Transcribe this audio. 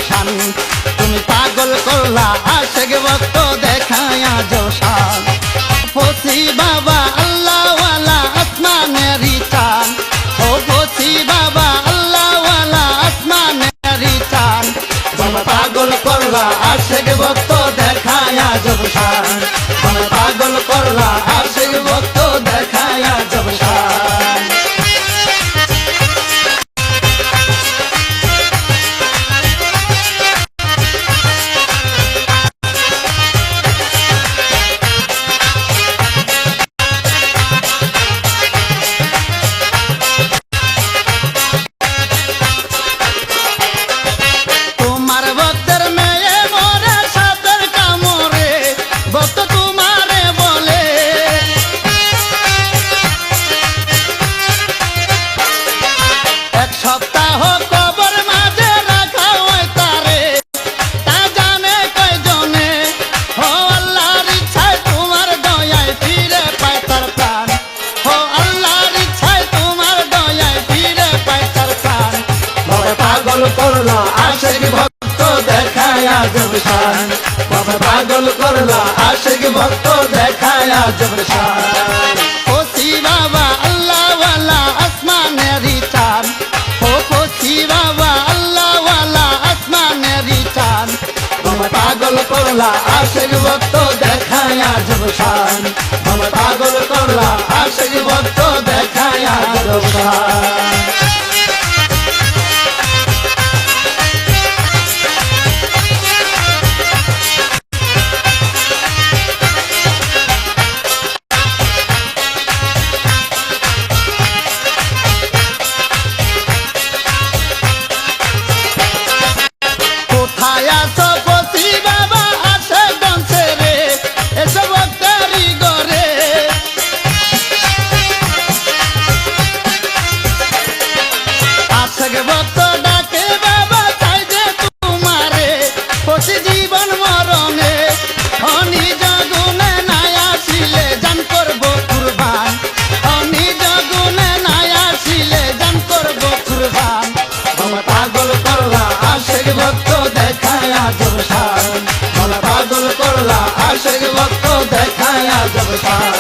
জবসান তুমি পাগল করলা আশেক ভক্ত দেখায়া জবসান ফসি বাবা আল্লাহওয়ালা আসমানেরই চান ও ফসি বাবা আল্লাহওয়ালা আসমানেরই চান তুমি পাগল করলা আশেক ভক্ত দেখায়া জবসান তুমি পাগল করলা আশেক ভক্ত দেখায়া জবসান পাগল করলা আশেক ভক্ত দেখায়া জবসান বাবা পাগল করলা আশেক ভক্ত দেখায়া জবসান ফসি বাবা আল্লাহওয়ালা আসমানেরই চান ও ফসি বাবা আল্লাহওয়ালা আসমানেরই চান বাবা পাগল করলা আশেক ভক্ত দেখায়া জবসান বাবা পাগল করলা আশেক ভক্ত দেখায়া জবসান জবসান পাগল করলা আশেক ভক্ত দেখায়া জবসান